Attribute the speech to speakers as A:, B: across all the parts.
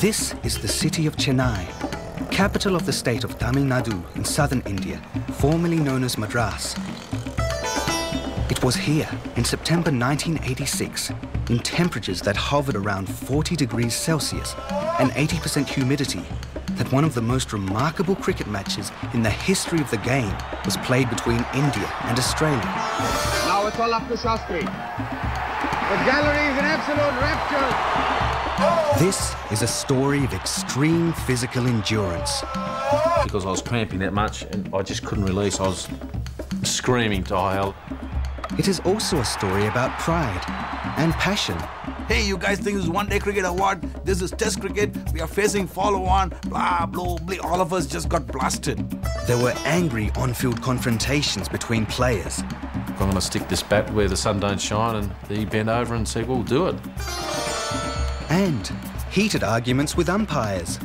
A: This is the city of Chennai, capital of the state of Tamil Nadu in southern India, formerly known as Madras. It was here in September 1986, in temperatures that hovered around 40 degrees Celsius and 80% humidity, that one of the most remarkable cricket matches in the history of the game was played between India and Australia.
B: Now it's all up to Shastri. The gallery is in absolute rapture.
A: This is a story of extreme physical endurance.
C: Because I was cramping that much and I just couldn't release, I was screaming to high hell.
A: It is also a story about pride and passion.
D: Hey, you guys think this is one-day cricket or what? This is test cricket. We are facing follow-on, blah, blah, blah. All of us just got blasted.
A: There were angry on-field confrontations between players.
C: I'm going to stick this bat where the sun don't shine, and he bent over and said, well, do it.
A: And heated arguments with umpires.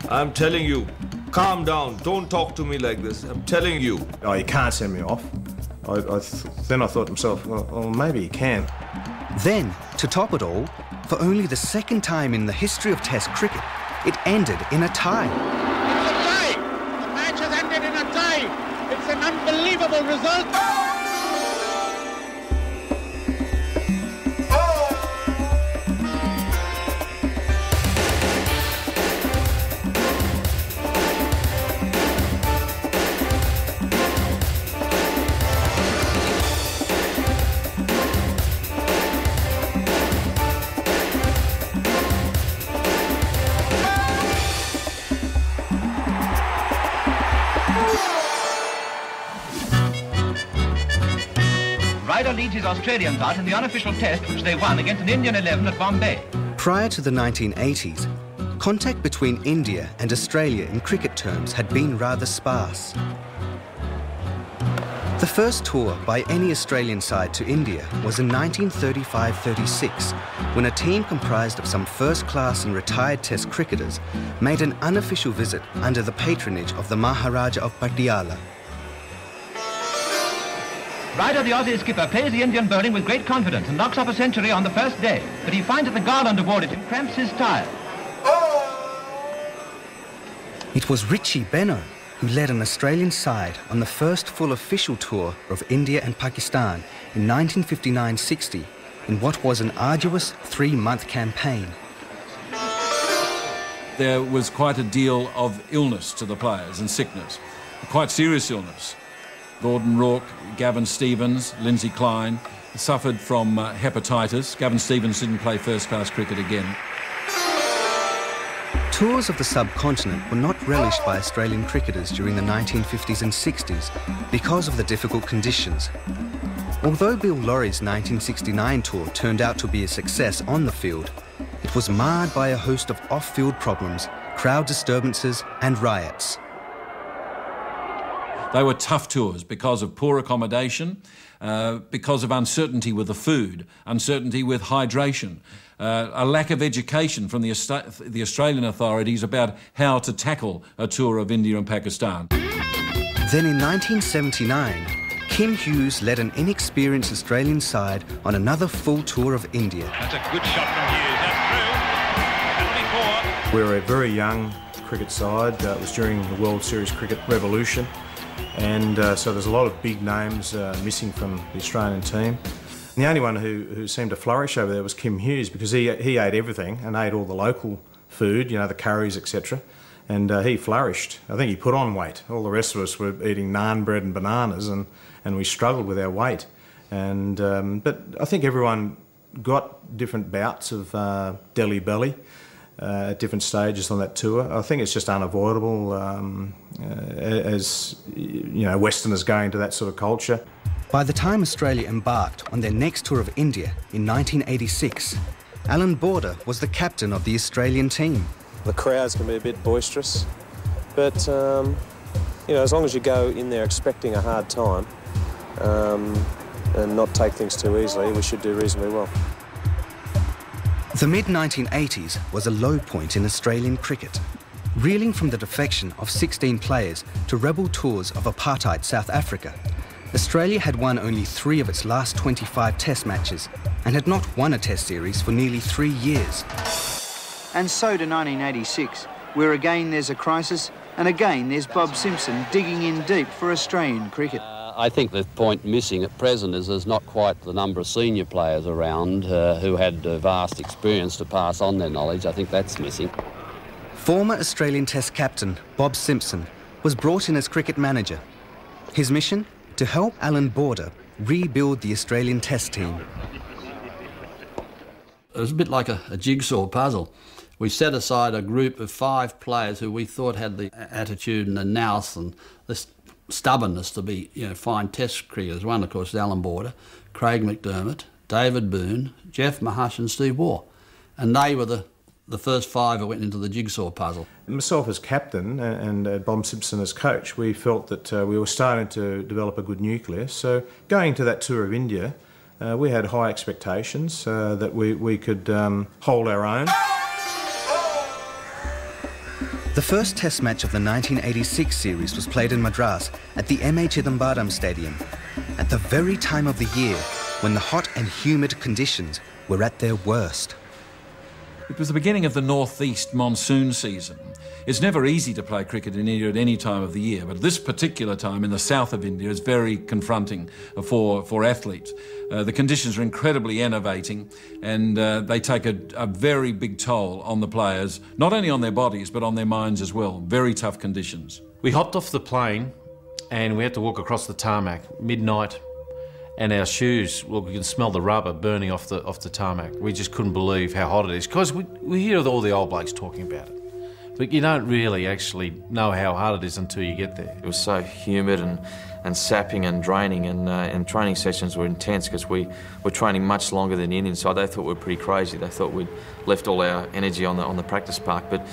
E: I'm telling you, calm down. Don't talk to me like this. I'm telling you.
F: Oh, you can't send me off. Then I thought to myself, well, maybe you can.
A: Then, to top it all, for only the second time in the history of Test cricket, it ended in a tie.
B: It's a tie. The match has ended in a tie. It's an unbelievable result.
G: Ryder leads his Australians out in the unofficial test which they won against an Indian 11 at Bombay.
A: Prior to the 1980s, contact between India and Australia in cricket terms had been rather sparse. The first tour by any Australian side to India was in 1935-36, when a team comprised of some first-class and retired Test cricketers made an unofficial visit under the patronage of the Maharaja of Patiala.
G: Ryder, the Aussie skipper, plays the Indian bowling with great confidence and knocks off a century on the first day, but he finds that the garland awarded him cramps his style.
A: It was Richie Benaud who led an Australian side on the first full official tour of India and Pakistan in 1959-60 in what was an arduous 3-month campaign.
H: There was quite a deal of illness to the players and sickness, quite serious illness. Gordon Rourke, Gavin Stevens, Lindsay Klein suffered from hepatitis. Gavin Stevens didn't play first-class cricket again.
A: Tours of the subcontinent were not relished by Australian cricketers during the 1950s and 60s because of the difficult conditions. Although Bill Laurie's 1969 tour turned out to be a success on the field, it was marred by a host of off-field problems, crowd disturbances and riots.
H: They were tough tours because of poor accommodation, because of uncertainty with the food, uncertainty with hydration, a lack of education from the Australian authorities about how to tackle a tour of India and Pakistan.
A: Then in 1979, Kim Hughes led an inexperienced Australian side on another full tour of India.
I: That's a good shot from Hughes, that's true.
F: We were a very young cricket side. It was during the World Series cricket revolution. And so there's a lot of big names missing from the Australian team. And the only one who seemed to flourish over there was Kim Hughes, because he ate everything and ate all the local food, you know, the curries, etc. And he flourished. I think he put on weight. All the rest of us were eating naan bread and bananas, and we struggled with our weight. And but I think everyone got different bouts of Delhi belly at different stages on that tour. I think it's just unavoidable as, you know, Westerners going to that sort of culture.
A: By the time Australia embarked on their next tour of India in 1986, Alan Border was the captain of the Australian team.
J: The crowds can be a bit boisterous, but you know, as long as you go in there expecting a hard time and not take things too easily, we should do reasonably well.
A: The mid-1980s was a low point in Australian cricket. Reeling from the defection of 16 players to rebel tours of apartheid South Africa, Australia had won only 3 of its last 25 Test matches and had not won a Test series for nearly 3 years.
I: And so to 1986, where again there's a crisis, and again there's Bob Simpson digging in deep for Australian cricket.
K: I think the point missing at present is there's not quite the number of senior players around who had vast experience to pass on their knowledge. I think that's missing.
A: Former Australian Test captain Bob Simpson was brought in as cricket manager. His mission? To help Alan Border rebuild the Australian Test team.
L: It was a bit like a jigsaw puzzle. We set aside a group of 5 players who we thought had the attitude and the nous and the stubbornness to be, fine Test cricketers. One, of course, is Alan Border, Craig McDermott, David Boone, Jeff Mahush and Steve Waugh. And they were the first 5 who went into the jigsaw puzzle.
F: Myself as captain and Bob Simpson as coach, we felt that we were starting to develop a good nucleus. So going to that tour of India, we had high expectations that we could hold our own.
A: The first Test match of the 1986 series was played in Madras at the Chidambaram Stadium, at the very time of the year when the hot and humid conditions were at their worst.
H: It was the beginning of the northeast monsoon season. It's never easy to play cricket in India at any time of the year, but this particular time in the south of India is very confronting for athletes. The conditions are incredibly enervating, and they take a very big toll on the players, not only on their bodies but on their minds as well. Very tough conditions.
C: We hopped off the plane and we had to walk across the tarmac midnight, and our shoes, well, we can smell the rubber burning off the tarmac. We just couldn't believe how hot it is, because we hear all the old blokes talking about it, but you don't really actually know how hard it is until you get there.
M: It was so humid and sapping and draining, and training sessions were intense because we were training much longer than the Indians, so they thought we were pretty crazy. They thought we'd left all our energy on the practice park, but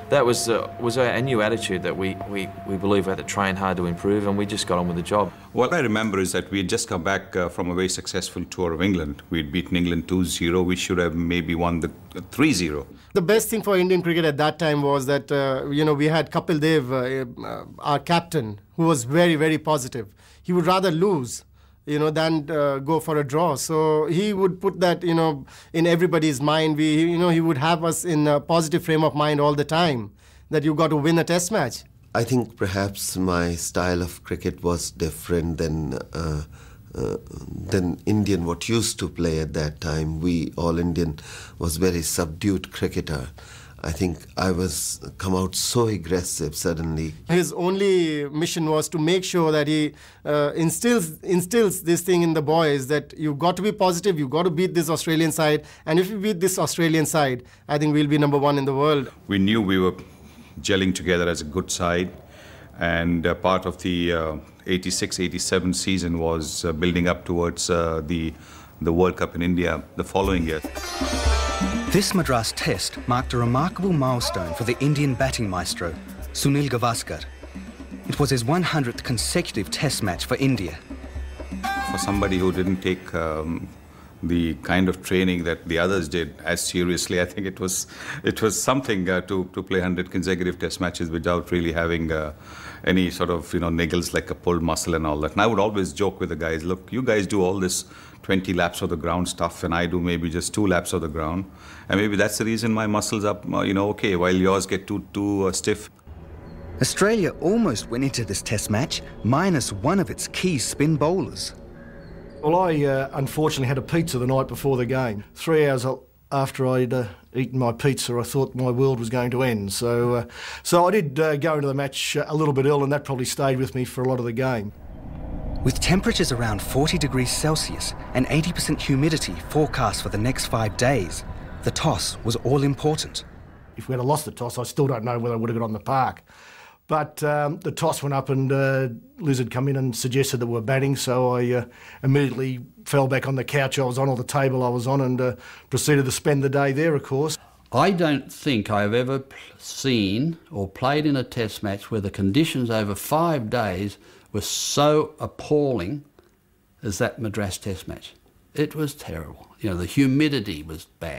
M: that was a new attitude that we believe we had to train hard to improve, and we just got on with the job.
N: What I remember is that we had just come back from a very successful tour of England. We had beaten England 2-0. We should have maybe won the 3-0.
O: The best thing for Indian cricket at that time was that, we had Kapil Dev, our captain, who was very, very positive. He would rather lose, than go for a draw. So he would put that, in everybody's mind. He would have us in a positive frame of mind all the time, that you got to win a Test match.
P: I think perhaps my style of cricket was different than Indian, what used to play at that time. We, all Indian, was very subdued cricketer. I think I was come out so aggressive suddenly. His only mission was to make sure that he instills this thing in the boys, that you've got to be positive, you've got to beat this Australian side, and if you beat this Australian side, I think we'll be #1 in the world.
N: We knew we were gelling together as a good side, and part of the 86-87 season was building up towards the World Cup in India the following year.
A: This Madras Test marked a remarkable milestone for the Indian batting maestro, Sunil Gavaskar. It was his 100th consecutive Test match for India.
N: For somebody who didn't take the kind of training that the others did as seriously, I think it was something to play 100 consecutive Test matches without really having any sort of niggles like a pulled muscle and all that. And I would always joke with the guys, look, you guys do all this 20 laps of the ground stuff, and I do maybe just 2 laps of the ground, and maybe that's the reason my muscles are okay, while yours get too stiff.
A: Australia almost went into this Test match minus one of its key spin bowlers.
Q: Well, I unfortunately had a pizza the night before the game. 3 hours after I'd eaten my pizza, I thought my world was going to end. So I did go into the match a little bit ill, and that probably stayed with me for a lot of the game.
A: With temperatures around 40 degrees Celsius and 80% humidity forecast for the next 5 days, the toss was all important.
Q: If we had lost the toss, I still don't know whether I would have got on the park. But the toss went up, and Liz had come in and suggested that we were batting, so I immediately fell back on the couch I was on, or the table I was on, and proceeded to spend the day there, of course.
L: I don't think I've ever seen or played in a Test match where the conditions over 5 days were so appalling as that Madras Test match. It was terrible. The humidity was bad.